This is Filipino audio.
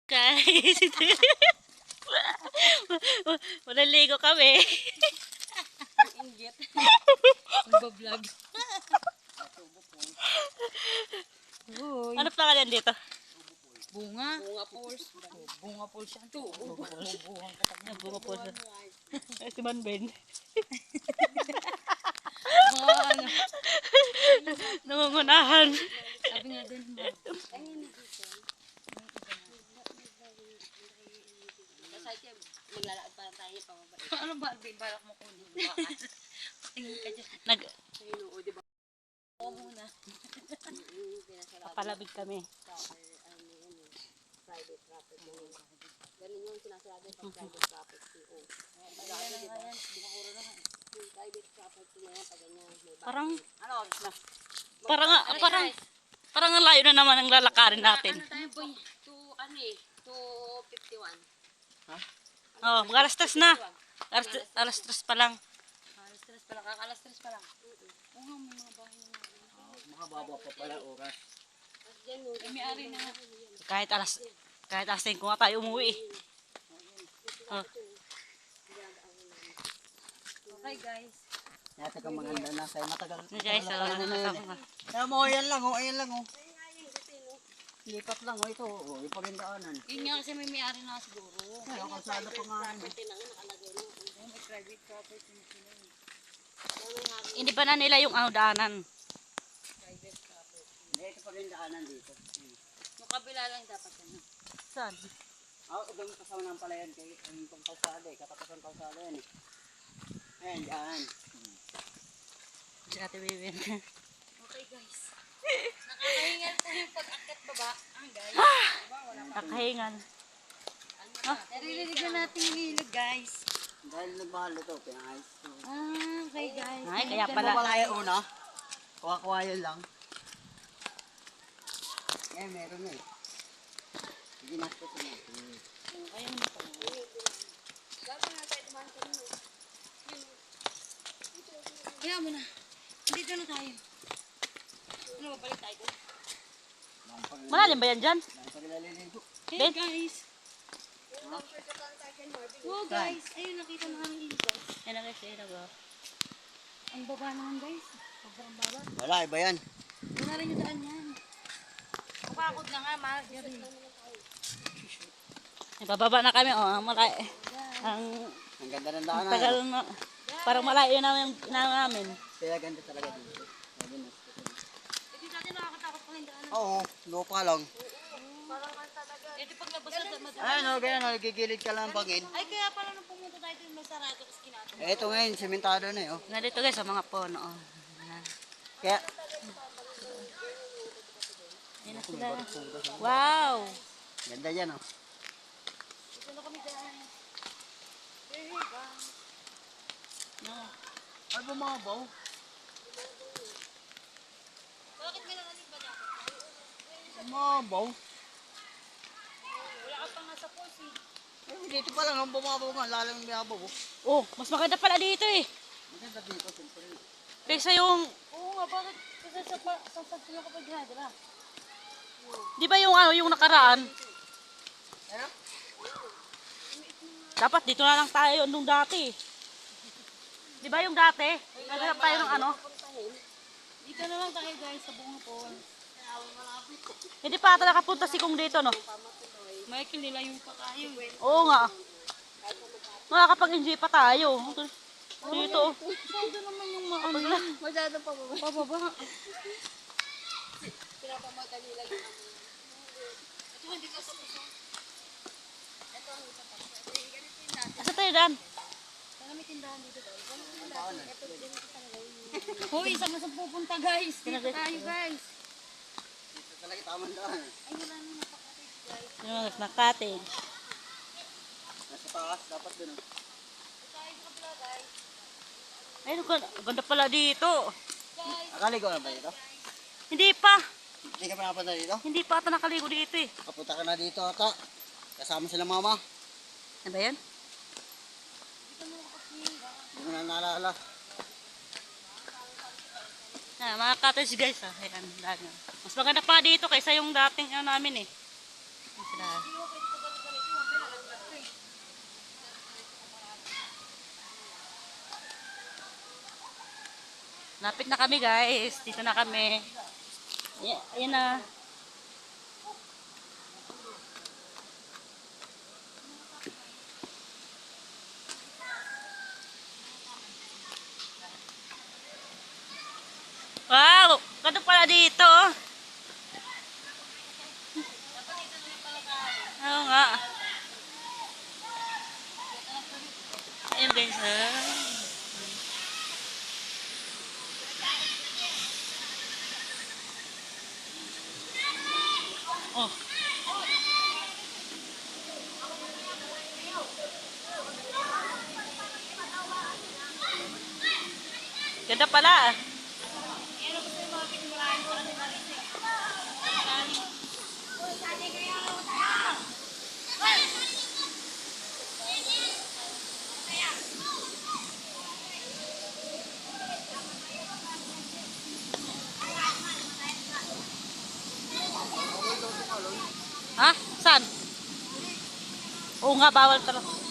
Guys, malaligo kami. Inggit. Nagbablog. Ano pa yan dito? Bunga. Bunga pools. Bunga pools yan. Bunga po siya. Si Manben. Mga ano. Nangungunahan. Sabi nga din. Maglalakad pa tayo pababa. Ano ba? Balak mo kunin. Tingin ka dyan. Oo, di ba? Oo muna. Papalabig kami. Private property. Ganun yung sinasabi pag private property. Ayan, ayan. Binakuro na. Private property na yan, pag ganyan. Parang, Ano oras na? parang ang layo na naman ang lalakarin natin. Ano tayo po? 2:51. Oh, mag alas 3 na. Alas 3 pa lang. Alas 3 pa lang. Kakalas 3 pa lang. Oo nga, may mga bahay na. Makababa pa pala oras. May ari na. Kahit alas 5 nga tayo umuwi. Oh. Okay guys. Yata kang maganda na sa'yo. Matagal. Guys, kasama. Kaya mo, ayan lang oh. Ayan lang oh. Lipat lang oh. Ito oh. Yung pagindaanan. Yun nga kasi may ari na siguro. Ay, ang kalsada pa nga yun. May private property na sila. Hindi ba na nila yung ano daanan? Private property. Hindi, ito pagindaanan dito. Yung kabila lang dapat yan. Saan? Doon kasama ng pala yan. Kaya yung kalsada eh. Katapasan kalsada yan eh. Ayan, dyan. Si Ate Vivian. Okay guys. Nakakahingal po yung pag-akit baba. Guys. Diba? Wala pa. Nakahingan. Naririnig na natin yung ilog guys. Dahil nagmahal ito. Pinangayos ito. Okay guys. Ay, kaya Kaya pala. wala yung una. Kuha-kuha yun lang. Eh, meron na eh. Hindi nastot na. Kaya mo na. Dito na tayo. Ano ba balik tayo? Malalim ba yan dyan? Dahil pag naliligo. Hey Ben? guys. Oh guys. Ayun nakita na kami ilog guys. Yan na guys, yan na. Ang baba naman guys. Sobrang baba. Wala, iba yan. Wala rin yung daan yan. Kapakot na nga. Maragari. Bababa na kami, oh. Ang Ang ganda ng daanan. tagal na. Parang malayo namin. Kaya ganda talaga dito. Sabi na. Ito dati nakakatakot pa yung daan. Oo, lupa lang. Ito pag nabasa Ano, ganyan, nagigilid ka lang ng bangin. Ay kaya pala nung pumunta tayo dito may sarado tapos kinatong. Ito ngayon, sementado na eh. Oh. Nandito guys, sa mga puno. Oh. Kaya, Yan na sila. Wow! ganda yan oh. Ito na kami daan. Ay, bumabaw. Bakit may nakalim ba dapat? Bumabaw. Wala ka pa nga sa pulse eh. Eh, dito pa lang, ang bumabaw nga, lalang bumabaw. Oh. Oh, mas maganda pala dito eh. Maganda dito, siyempre. Kaysa yung, Oo nga, bakit? Kasi sa sila kapag ginagawa. di ba yung ano, yung nakaraan? Ano? Dapat dito na lang tayo nung dati. Di ba yung dati? Naghanap tayo ng ano? Dito na lang tayo guys sa bunga po. Hindi pa ata nakapunta si Kung dito, no? Michael nila yung pakayo. Oo nga. Makakapag-enjoy pa tayo. Dito. Saan naman yung maano? Masyado pa ba? Pababa. Pinapamadali lang yung Ito hindi ka sa puso. Asa tayo dan? Sana may tindahan dito guys. Hoy, saan na sa pupunta guys? Dito tayo guys. Dito talaga tamang daan. Ay, wala nang napakatid guys. Yung na-cottage. Nasa taas, dapat dun oh. Tayo sa kabila guys. Ay, ganda pala dito. Nakaligo na ba dito? Hindi pa. Hindi ka pa napunta dito? Hindi pa ata nakaligo dito eh. Kapunta ka na dito ata. Kasama sila mama. Ano ba yan? Hindi mo na naalala. Mga cottage guys, ah. Ayan, dami. Mas maganda pa dito kaysa yung dating ano namin eh. Ayan sila. Lapit na kami guys. Dito na kami. Ayan na. Wow! Ganda pala dito. Oo nga. Ayan guys ha. Oh. Ganda pala. Ha? Saan? Oo nga, bawal talaga.